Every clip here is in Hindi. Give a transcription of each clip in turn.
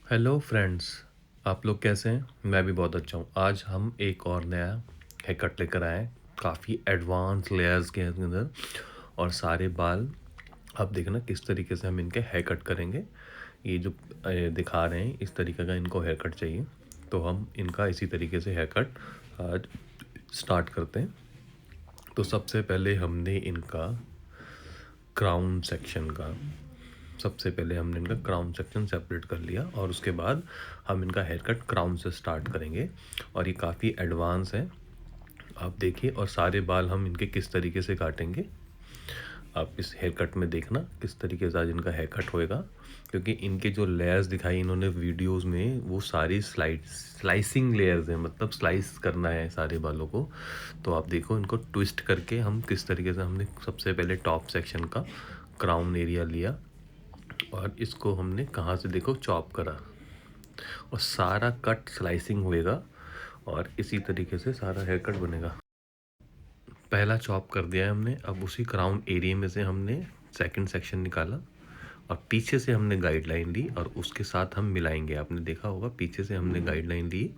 Hello friends. आप लोग कैसे हैं? मैं भी बहुत अच्छा हूँ। आज हम एक और नया हेयर कट लेकर आए हैं, काफ़ी एडवांस लेयर्स के अंदर। और सारे बाल आप देखना किस तरीके से हम इनके हेयर कट करेंगे। ये जो दिखा रहे हैं इस तरीके का इनको हेयर कट चाहिए, तो हम इनका इसी तरीके से हेयर कट आज स्टार्ट करते हैं। तो सबसे पहले हमने इनका क्राउन सेक्शन का सबसे पहले हमने इनका क्राउन सेक्शन सेपरेट कर लिया और उसके बाद हम इनका हेयर कट क्राउन से स्टार्ट करेंगे। और ये काफ़ी एडवांस है, आप देखिए। और सारे बाल हम इनके किस तरीके से काटेंगे आप इस हेयर कट में देखना किस तरीके से आज इनका हेयर कट होएगा। क्योंकि इनके जो लेयर्स दिखाई इन्होंने वीडियोस में वो सारी स्लाइसिंग लेयर्स हैं, मतलब स्लाइस करना है सारे बालों को। तो आप देखो इनको ट्विस्ट करके हम किस तरीके से हमने सबसे पहले टॉप सेक्शन का क्राउन एरिया लिया और इसको हमने कहाँ से देखो चॉप करा और सारा कट स्लाइसिंग होएगा और इसी तरीके से सारा हेयर कट बनेगा। पहला चॉप कर दिया है हमने। अब उसी क्राउन एरिया में से हमने सेकंड सेक्शन निकाला और पीछे से हमने गाइडलाइन ली और उसके साथ हम मिलाएंगे। आपने देखा होगा पीछे से हमने गाइडलाइन ली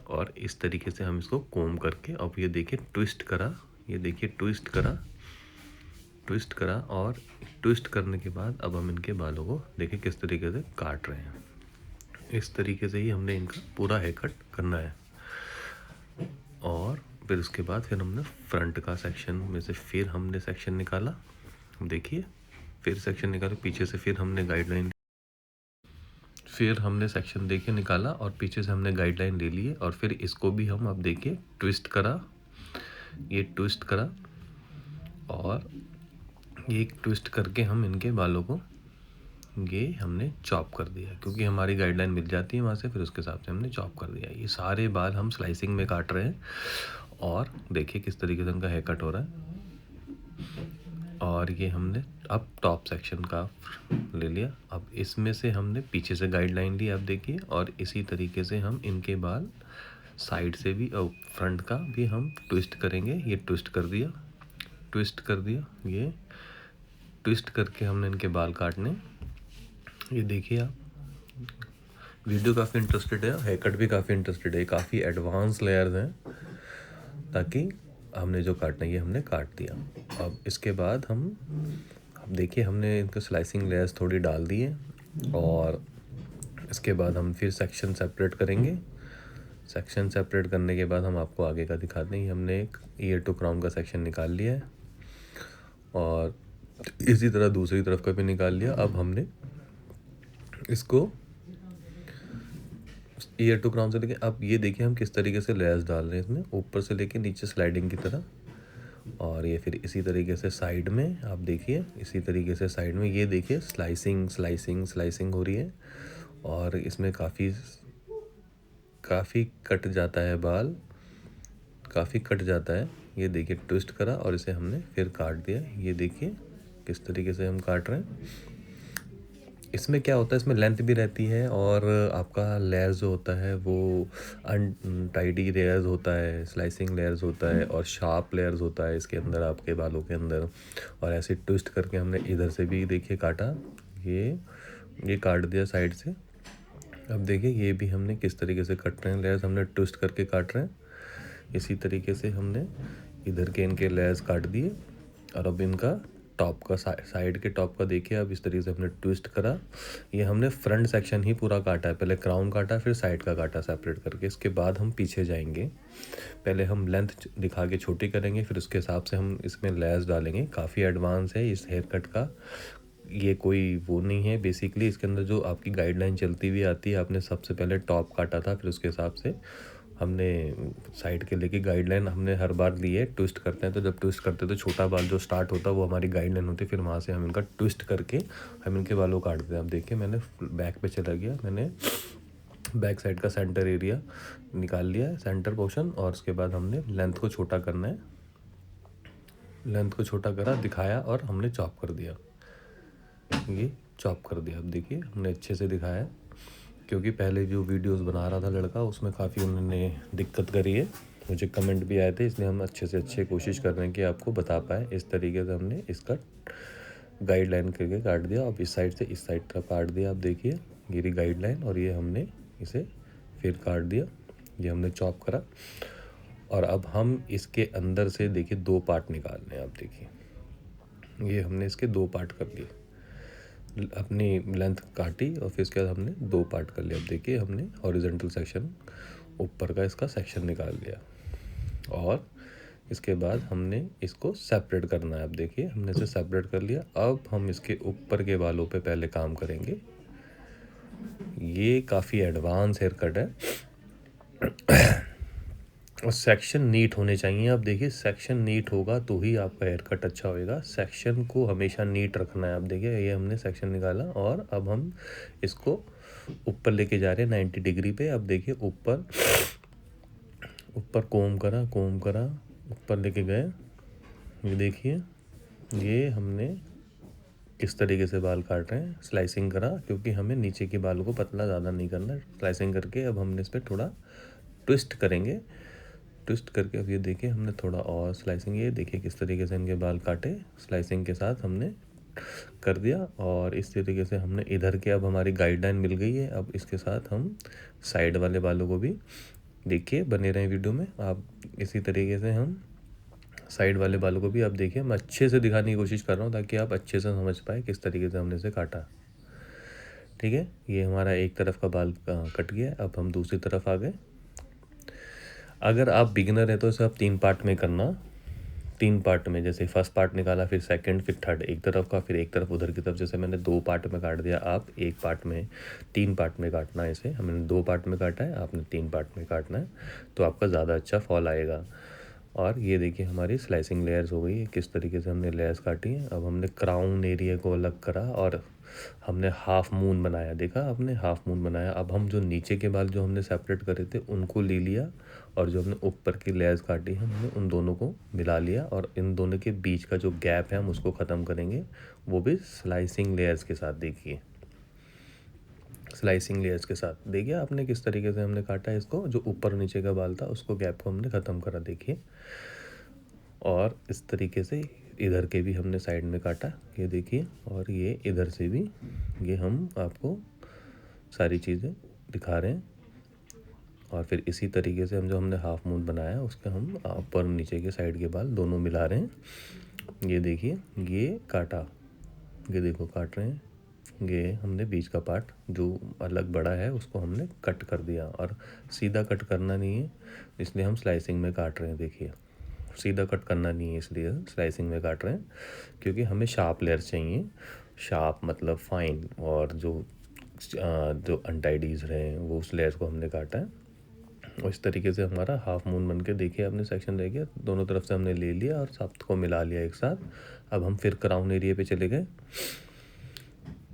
और इस तरीके से हम इसको कोम करके अब ये देखिए ट्विस्ट करा, ये देखिए ट्विस्ट करा और ट्विस्ट करने के बाद अब हम इनके बालों को देखिए किस तरीके से काट रहे हैं। इस तरीके से ही हमने इनका पूरा हेयर कट करना है। और फिर उसके बाद फिर हमने फ्रंट का सेक्शन में से फिर हमने सेक्शन निकाला, देखिए फिर सेक्शन निकाला पीछे से, फिर हमने गाइडलाइन, फिर हमने सेक्शन देखिए निकाला और पीछे से हमने गाइडलाइन ले लिए और फिर इसको भी हम अब देखिए ट्विस्ट करा, ये ट्विस्ट करा और ये ट्विस्ट करके हम इनके बालों को ये हमने चॉप कर दिया क्योंकि हमारी गाइडलाइन मिल जाती है वहाँ से। फिर उसके हिसाब से हमने चॉप कर दिया। ये सारे बाल हम स्लाइसिंग में काट रहे हैं और देखिए किस तरीके से उनका हेयर कट हो रहा है। और ये हमने अब टॉप सेक्शन का ले लिया। अब इसमें से हमने पीछे से गाइडलाइन ली, अब देखिए। और इसी तरीके से हम इनके बाल साइड से भी और फ्रंट का भी हम ट्विस्ट करेंगे। ये ट्विस्ट कर दिया, ट्विस्ट कर दिया, ये ट्विस्ट करके हमने इनके बाल काटने। ये देखिए आप वीडियो काफ़ी इंटरेस्टेड है, हेयर कट भी काफ़ी इंटरेस्टेड है, काफ़ी एडवांस लेयर्स हैं। ताकि हमने जो काटना है ये हमने काट दिया। अब इसके बाद हम अब देखिए हमने इनको स्लाइसिंग लेयर्स थोड़ी डाल दी है और इसके बाद हम फिर सेक्शन सेपरेट करेंगे। सेक्शन सेपरेट करने के बाद हम आपको आगे का दिखाते हैं। हमने एक ईयर टू क्राउन का सेक्शन निकाल लिया है और इसी तरह दूसरी तरफ का भी निकाल लिया। अब हमने इसको ईयर टू क्राउन से लेके अब ये देखिए हम किस तरीके से लेयर्स डाल रहे हैं इसमें, ऊपर से लेके नीचे स्लाइडिंग की तरह। और ये फिर इसी तरीके से साइड में आप देखिए, इसी तरीके से साइड में ये देखिए स्लाइसिंग स्लाइसिंग स्लाइसिंग हो रही है और इसमें काफ़ी कट जाता है बाल, काफ़ी कट जाता है। ये देखिए ट्विस्ट करा और इसे हमने फिर काट दिया। ये देखिए किस तरीके से हम काट रहे हैं। इसमें क्या होता है, इसमें लेंथ भी रहती है और आपका लेयर जो होता है वो अनटाइडी लेयर्स होता है, स्लाइसिंग लेयर्स होता है और शार्प लेयर्स होता है इसके अंदर, आपके बालों के अंदर। और ऐसे ट्विस्ट करके हमने इधर से भी देखिए काटा, ये काट दिया साइड से। अब देखिए ये भी हमने किस तरीके से कट रहे हैं, लेयर्स हमने ट्विस्ट करके काट रहे हैं। इसी तरीके से हमने इधर के इनके लेयर्स काट दिए और अब इनका टॉप का साइड के टॉप का देखिए अब इस तरीके से हमने ट्विस्ट करा। ये हमने फ्रंट सेक्शन ही पूरा काटा है, पहले क्राउन काटा फिर साइड का काटा सेपरेट करके। इसके बाद हम पीछे जाएंगे, पहले हम लेंथ दिखा के छोटी करेंगे, फिर उसके हिसाब से हम इसमें लेयर्स डालेंगे। काफ़ी एडवांस है इस हेयर कट का, ये कोई वो नहीं है। बेसिकली इसके अंदर जो आपकी गाइडलाइन चलती हुई आती है, आपने सबसे पहले टॉप काटा था फिर उसके हिसाब से हमने साइड के लेके गाइडलाइन हमने हर बार ली है। ट्विस्ट करते हैं तो जब ट्विस्ट करते हैं तो छोटा बाल जो स्टार्ट होता है वो हमारी गाइडलाइन होती है, फिर वहाँ से हम इनका ट्विस्ट करके हम इनके बालों को काटते हैं। अब देखिए मैंने बैक पे चला गया, मैंने बैक साइड का सेंटर एरिया निकाल लिया है, सेंटर पोर्शन। और उसके बाद हमने लेंथ को छोटा करना है, लेंथ को छोटा करा, दिखाया और हमने चॉप कर दिया। ये चॉप कर दिया। अब देखिए हमने अच्छे से दिखाया है क्योंकि पहले जो वीडियोस बना रहा था लड़का उसमें काफ़ी उन्होंने दिक्कत करी है, मुझे कमेंट भी आए थे, इसलिए हम अच्छे से अच्छे कोशिश कर रहे हैं कि आपको बता पाए। इस तरीके से हमने इसका गाइडलाइन करके काट दिया। अब इस साइड से इस साइड तक काट दिया। आप देखिए ये रही गाइडलाइन और ये हमने इसे फिर काट दिया, ये हमने चॉप करा। और अब हम इसके अंदर से देखिए 2 पार्ट निकालने हैं। आप देखिए ये हमने इसके 2 पार्ट कर लिए, अपनी लेंथ काटी और फिर इसके बाद हमने 2 पार्ट कर लिया। अब देखिए हमने हॉरिजॉन्टल सेक्शन ऊपर का इसका सेक्शन निकाल लिया और इसके बाद हमने इसको सेपरेट करना है। अब देखिए हमने इसे सेपरेट कर लिया। अब हम इसके ऊपर के बालों पे पहले काम करेंगे। ये काफ़ी एडवांस हेयर कट है और सेक्शन नीट होने चाहिए। अब देखिए सेक्शन नीट होगा तो ही आपका हेयर कट अच्छा होएगा। सेक्शन को हमेशा नीट रखना है। अब देखिए ये हमने सेक्शन निकाला और अब हम इसको ऊपर लेके जा रहे हैं 90 डिग्री पे। अब देखिए ऊपर कोम करा ऊपर लेके गए। ये देखिए ये हमने किस तरीके से बाल काट रहे हैं, स्लाइसिंग करा, क्योंकि हमें नीचे के बालों को पतला ज़्यादा नहीं करना। स्लाइसिंग करके अब हमने इस पर थोड़ा ट्विस्ट करेंगे। ट्विस्ट करके अब ये देखिए हमने थोड़ा और स्लाइसिंग, ये देखिए किस तरीके से इनके बाल काटे स्लाइसिंग के साथ हमने कर दिया। और इस तरीके से हमने इधर के, अब हमारी गाइडलाइन मिल गई है। अब इसके साथ हम साइड वाले बालों को भी, देखिए बने रहें वीडियो में आप। इसी तरीके से हम साइड वाले बालों को भी, आप देखिए मैं अच्छे से दिखाने की कोशिश कर रहा हूँ ताकि आप अच्छे से समझ पाए किस तरीके से हमने इसे काटा। ठीक है, ये हमारा एक तरफ का बाल कट गया। अब हम दूसरी तरफ आ गए। अगर आप बिगिनर है तो इसे आप 3 पार्ट में करना। 3 पार्ट में, जैसे फर्स्ट पार्ट निकाला, फिर सेकंड, फिर थर्ड, एक तरफ का, फिर एक तरफ उधर की तरफ। जैसे मैंने 2 पार्ट में काट दिया, आप 1 पार्ट में, 3 पार्ट में काटना है इसे। हमने 2 पार्ट में काटा है, आपने 3 पार्ट में काटना है, तो आपका ज़्यादा अच्छा फॉल आएगा। और ये देखिए हमारी स्लाइसिंग लेयर्स हो गई है, किस तरीके से हमने लेयर्स काटी हैं। अब हमने क्राउन एरिया को अलग करा और हमने हाफ मून बनाया। देखा आपने, हाफ मून बनाया। अब हम जो नीचे के बाल जो हमने सेपरेट करे थे उनको ले लिया और जो हमने ऊपर की लेयर्स काटी है हमने उन दोनों को मिला लिया। और इन दोनों के बीच का जो गैप है हम उसको ख़त्म करेंगे, वो भी स्लाइसिंग लेयर्स के साथ। देखिए स्लाइसिंग लेयर्स के साथ देखिए आपने किस तरीके से हमने काटा है इसको। जो ऊपर नीचे का बाल था उसको, गैप को हमने ख़त्म करा, देखिए। और इस तरीके से इधर के भी हमने साइड में काटा, ये देखिए। और ये इधर से भी, ये हम आपको सारी चीज़ें दिखा रहे हैं। और फिर इसी तरीके से हम जो हमने हाफ मून बनाया उसके हम ऊपर नीचे के साइड के बाल दोनों मिला रहे हैं। ये देखिए ये काटा, ये देखो काट रहे हैं। ये हमने बीच का पार्ट जो अलग बड़ा है उसको हमने कट कर दिया। और सीधा कट करना नहीं है, इसलिए हम स्लाइसिंग में काट रहे हैं। देखिए सीधा कट करना नहीं है, इसलिए स्लाइसिंग में काट रहे हैं, क्योंकि हमें शार्प लेयर्स चाहिए। शार्प मतलब फाइन, और जो अनटाइडीज रहे वो उस लेयर को हमने काटा है। और इस तरीके से हमारा हाफ मून बन के, देखिए आपने सेक्शन रह गया, दोनों तरफ से हमने ले लिया और सब को मिला लिया एक साथ। अब हम फिर क्राउन एरिया पे चले गए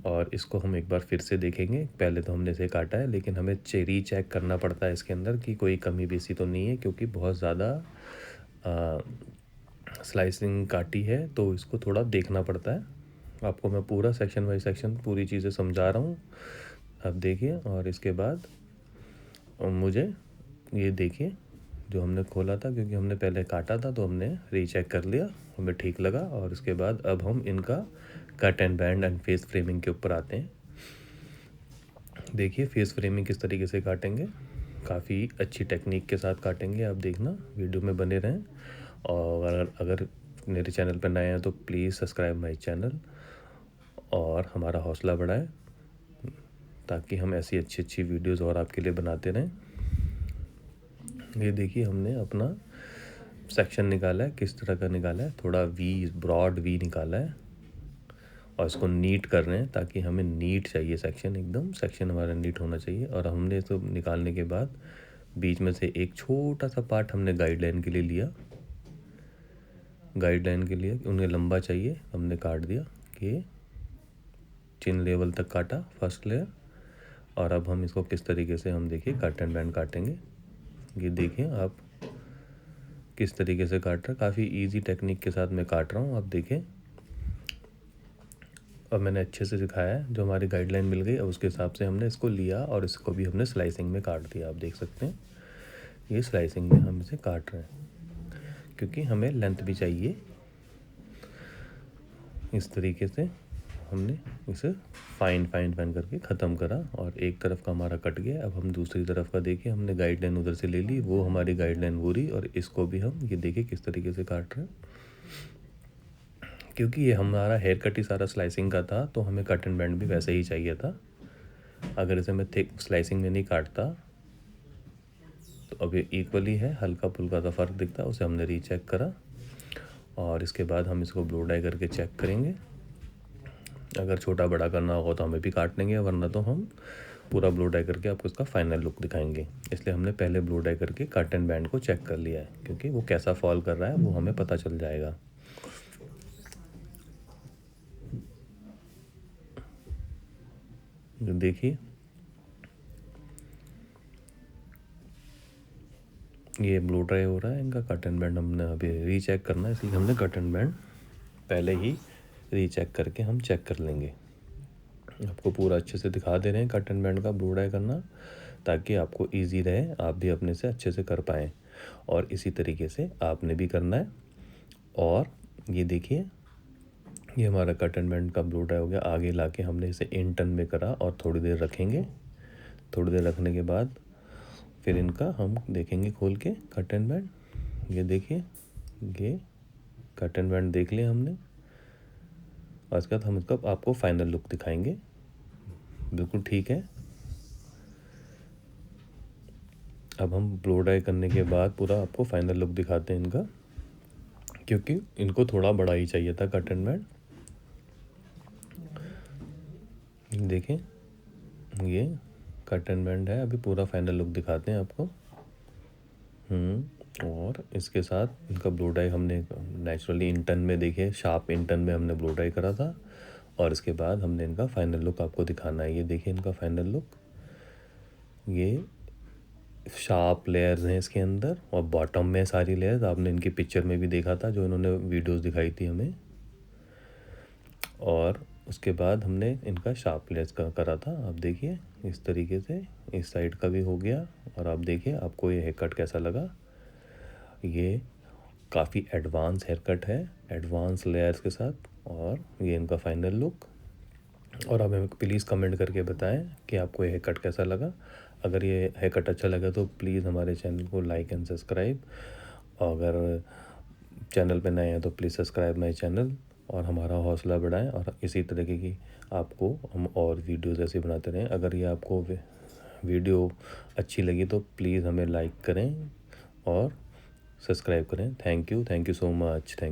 और इसको हम एक बार फिर से देखेंगे। पहले तो हमने इसे काटा है, लेकिन हमें रीचेक करना पड़ता है इसके अंदर कि कोई कमी बेसी तो नहीं है, क्योंकि बहुत ज़्यादा स्लाइसिंग काटी है तो इसको थोड़ा देखना पड़ता है। आपको मैं पूरा सेक्शन बाई सेक्शन पूरी चीज़ें समझा रहा हूँ, अब देखिए। और इसके बाद मुझे ये देखिए जो हमने खोला था, क्योंकि हमने पहले काटा था तो हमने रीचेक कर लिया, हमें ठीक लगा। और इसके बाद अब हम इनका cut and band and face framing के ऊपर आते हैं। देखिए फेस फ्रेमिंग किस तरीके से काटेंगे, काफ़ी अच्छी टेक्निक के साथ काटेंगे, आप देखना वीडियो में बने रहें। और अगर मेरे चैनल पर नए हैं तो प्लीज़ सब्सक्राइब माय चैनल और हमारा हौसला बढ़ाएं, ताकि हम ऐसी अच्छी वीडियोस और आपके लिए बनाते रहें। ये देखिए हमने अपना सेक्शन निकाला है, किस तरह का निकाला है, थोड़ा वी, ब्रॉड वी निकाला है और इसको नीट कर रहे हैं, ताकि हमें नीट चाहिए सेक्शन, एकदम सेक्शन हमारा नीट होना चाहिए। और हमने इसको निकालने के बाद बीच में से एक छोटा सा पार्ट हमने गाइडलाइन के लिए लिया, गाइडलाइन के लिए उन्हें लंबा चाहिए, हमने काट दिया कि चिन लेवल तक काटा फर्स्ट लेयर। और अब हम इसको किस तरीके से, हम देखिए कट एंड बैंड काटेंगे। ये देखिए आप किस तरीके से काट रहा है, काफ़ी इजी टेक्निक के साथ मैं काट रहा हूँ, आप देखें। और मैंने अच्छे से दिखाया है, जो हमारी गाइडलाइन मिल गई अब उसके हिसाब से हमने इसको लिया और इसको भी हमने स्लाइसिंग में काट दिया। आप देख सकते हैं ये स्लाइसिंग में हम इसे काट रहे हैं, क्योंकि हमें लेंथ भी चाहिए। इस तरीके से हमने इसे फाइन फाइन फाइन करके ख़त्म करा और एक तरफ का हमारा कट गया। अब हम दूसरी तरफ का देखिए, हमने गाइडलाइन उधर से ले ली, वो हमारी गाइडलाइन वो रही, और इसको भी हम ये देखिए किस तरीके से काट रहे हैं। क्योंकि ये हमारा हेयर कट ही सारा स्लाइसिंग का था, तो हमें कट एंड बैंड भी वैसे ही चाहिए था। अगर इसे मैं थिक स्लाइसिंग में नहीं काटता तो अब ये इक्वली है, हल्का फुल्का सा फ़र्क दिखता है, उसे हमने रीचेक करा। और इसके बाद हम इसको ब्लो डाई करके चेक करेंगे। अगर छोटा बड़ा करना होगा तो हमें भी काट लेंगे, वरना तो हम पूरा ब्लो डाई करके आपको इसका फाइनल लुक दिखाएंगे। इसलिए हमने पहले ब्लो डाई करके कट एंड बैंड को चेक कर लिया है, क्योंकि वो कैसा फॉल कर रहा है वो हमें पता चल जाएगा। देखिए ये ब्लो ड्राई हो रहा है, इनका कट एंड बैंड हमने अभी रीचेक करना है, इसलिए हमने कट एंड बैंड पहले ही रीचेक करके हम चेक कर लेंगे। आपको पूरा अच्छे से दिखा दे रहे हैं कट एंड बैंड का ब्लो ड्राई करना, ताकि आपको इजी रहे, आप भी अपने से अच्छे से कर पाएँ। और इसी तरीके से आपने भी करना है। और ये देखिए ये हमारा कट एंड बैंड का ब्लो ड्राई हो गया। आगे लाके हमने इसे इन टर्न में करा और थोड़ी देर रखेंगे। थोड़ी देर रखने के बाद फिर इनका हम देखेंगे खोल के कट एंड बैंड। ये देखिए ये कट एंड बैंड देख लिया हमने, और इसके बाद हम इसका आपको फाइनल लुक दिखाएंगे। बिल्कुल ठीक है। अब हम ब्लो ड्राई करने के बाद पूरा आपको फाइनल लुक दिखाते हैं इनका, क्योंकि इनको थोड़ा बड़ा ही चाहिए था कट एंड बैंड। देखें ये कट एंड बैंड है। अभी पूरा फाइनल लुक दिखाते हैं आपको। और इसके साथ इनका ब्लो ड्राई हमने नेचुरली इंटन में, देखिए शार्प इंटन में हमने ब्लो ड्राई करा था, और इसके बाद हमने इनका फाइनल लुक आपको दिखाना है। ये देखिए इनका फाइनल लुक, ये शार्प लेयर्स हैं इसके अंदर, और बॉटम में सारी लेयर्स आपने इनकी पिक्चर में भी देखा था जो इन्होंने वीडियोस दिखाई थी हमें। और उसके बाद हमने इनका शार्प लेयर्स का करा था। आप देखिए इस तरीके से इस साइड का भी हो गया। और आप देखिए आपको ये हेयर कट कैसा लगा। ये काफ़ी एडवांस हेयर कट है, एडवांस लेयर्स के साथ। और ये इनका फाइनल लुक। और आप हमें प्लीज़ कमेंट करके बताएं कि आपको ये हेयर कट कैसा लगा। अगर ये हेयर कट अच्छा लगा तो प्लीज़ हमारे चैनल को लाइक एंड सब्सक्राइब। अगर चैनल पे नए हैं तो प्लीज़ सब्सक्राइब माय चैनल, और हमारा हौसला बढ़ाएं। और इसी तरीके की आपको हम और वीडियोज़ ऐसे बनाते रहें। अगर ये आपको वीडियो अच्छी लगी तो प्लीज़ हमें लाइक करें और सब्सक्राइब करें। Thank you so much. Thank